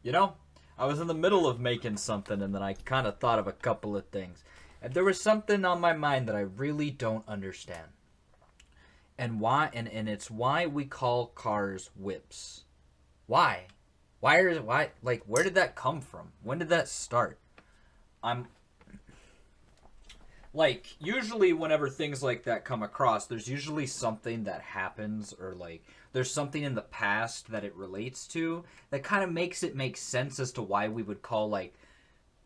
You know, I was in the middle of making something and then I kind of thought of a couple of things. And there was something on my mind that I really don't understand. And why and it's why we call cars whips. Why? Why like where did that come from? When did that start? I'm like usually whenever things like that come across, there's usually something that happens or like there's something in the past that it relates to that kind of makes it make sense as to why we would call like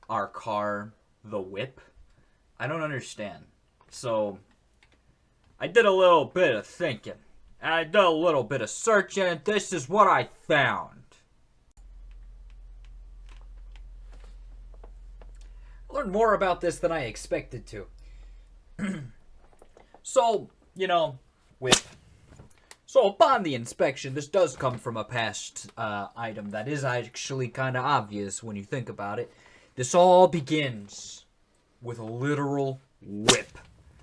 our car the whip. I don't understand. So I did a little bit of thinking. I did a little bit of searching and this is what I found. I learned more about this than I expected to. So, whip. So upon the inspection, this does come from a past item that is actually kind of obvious when you think about it. This all begins with a literal whip.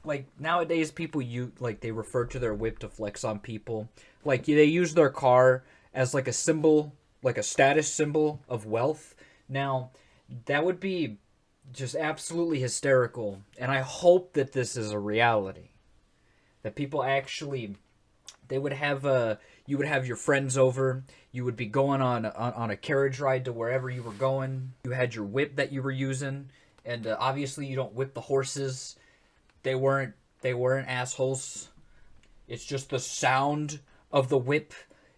Like nowadays, people they refer to their whip to flex on people. Like they use their car as like a symbol, like a status symbol of wealth. Now, that would be just absolutely hysterical, and I hope that this is a reality. That people actually, they would have you would have your friends over. You would be going on a carriage ride to wherever you were going. You had your whip that you were using, and obviously you don't whip the horses. They weren't assholes. It's just the sound of the whip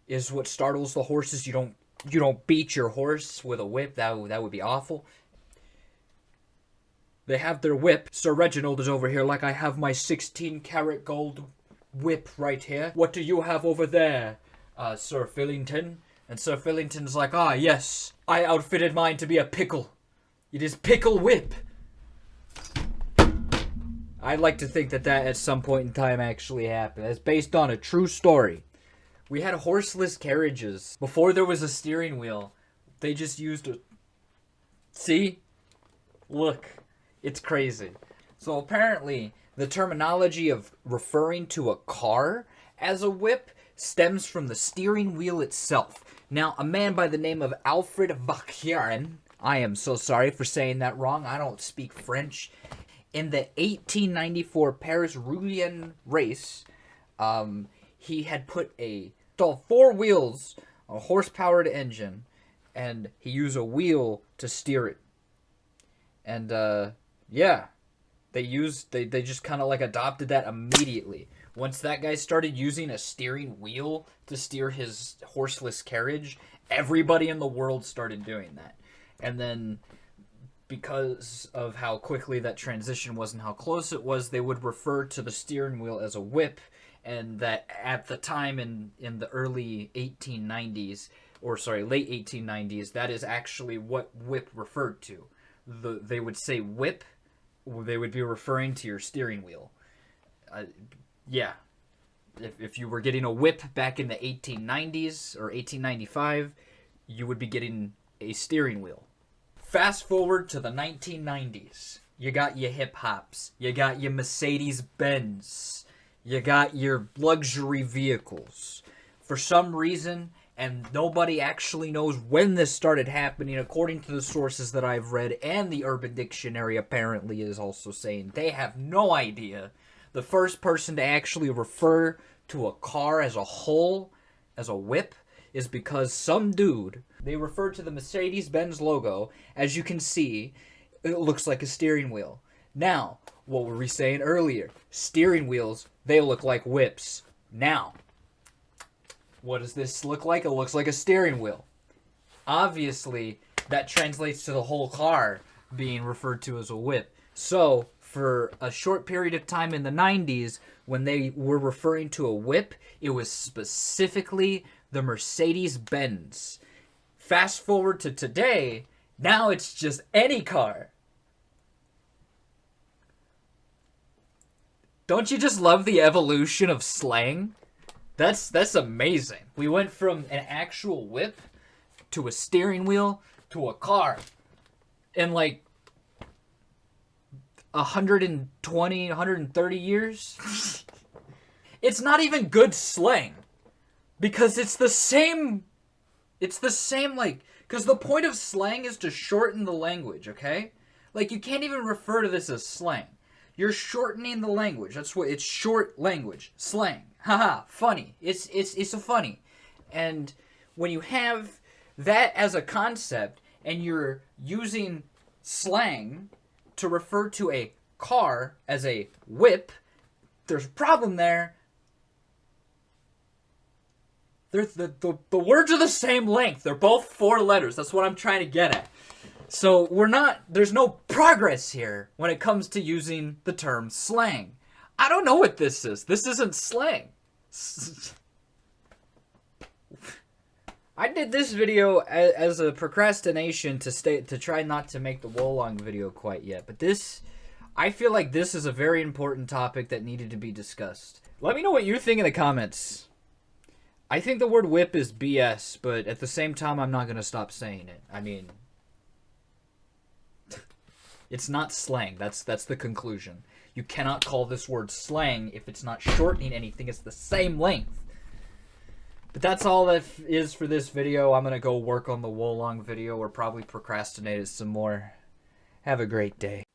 is what startles the horses. You don't beat your horse with a whip. That would be awful. They have their whip. Sir Reginald is over here like I have my 16-karat gold whip right here. What do you have over there, Sir Fillington? And Sir Fillington's like, ah, yes, I outfitted mine to be a pickle. It is pickle whip. I'd like to think that at some point in time actually happened. It's based on a true story. We had horseless carriages. Before there was a steering wheel, they just used a... See? Look. It's crazy. So apparently, the terminology of referring to a car as a whip stems from the steering wheel itself. Now, a man by the name of Alfred Vachiarin, I am so sorry for saying that wrong, I don't speak French, in the 1894 Paris-Rouen race, he had put four wheels, a horse-powered engine, and he used a wheel to steer it. And, yeah, they just kind of like adopted that immediately. Once that guy started using a steering wheel to steer his horseless carriage, everybody in the world started doing that. And then because of how quickly that transition was and how close it was, they would refer to the steering wheel as a whip, and that at the time in the early 1890s, or sorry, late 1890s, that is actually what whip referred to. They would say whip, they would be referring to your steering wheel. Yeah. If you were getting a whip back in the 1890s or 1895, you would be getting a steering wheel. Fast forward to the 1990s. You got your hip hops. You got your Mercedes Benz. You got your luxury vehicles. For some reason, and nobody actually knows when this started happening, according to the sources that I've read, and the Urban Dictionary apparently is also saying they have no idea. The first person to actually refer to a car as a whole, as a whip, is because some dude, they refer to the Mercedes-Benz logo, as you can see, it looks like a steering wheel. Now, what were we saying earlier? Steering wheels, they look like whips. Now, what does this look like? It looks like a steering wheel. Obviously, that translates to the whole car being referred to as a whip. So, for a short period of time in the 90s, when they were referring to a whip, it was specifically the Mercedes-Benz. Fast forward to today, now it's just any car. Don't you just love the evolution of slang? That's amazing. We went from an actual whip to a steering wheel to a car in like 120, 130 years. It's not even good slang because it's the same It's the same, like, because the point of slang is to shorten the language, okay? Like, you can't even refer to this as slang. You're shortening the language. That's what it's short language. Slang. Haha, funny. It's a funny. And when you have that as a concept and you're using slang to refer to a car as a whip, there's a problem there. The words are the same length. They're both 4 letters. That's what I'm trying to get at. So there's no progress here when it comes to using the term slang. I don't know what this is. This isn't slang. I did this video as a procrastination to try not to make the Wolong video quite yet. But I feel like this is a very important topic that needed to be discussed. Let me know what you think in the comments. I think the word whip is BS, but at the same time, I'm not going to stop saying it. I mean, it's not slang. That's the conclusion. You cannot call this word slang if it's not shortening anything. It's the same length. But that's all that is for this video. I'm going to go work on the Wolong video or probably procrastinate it some more. Have a great day.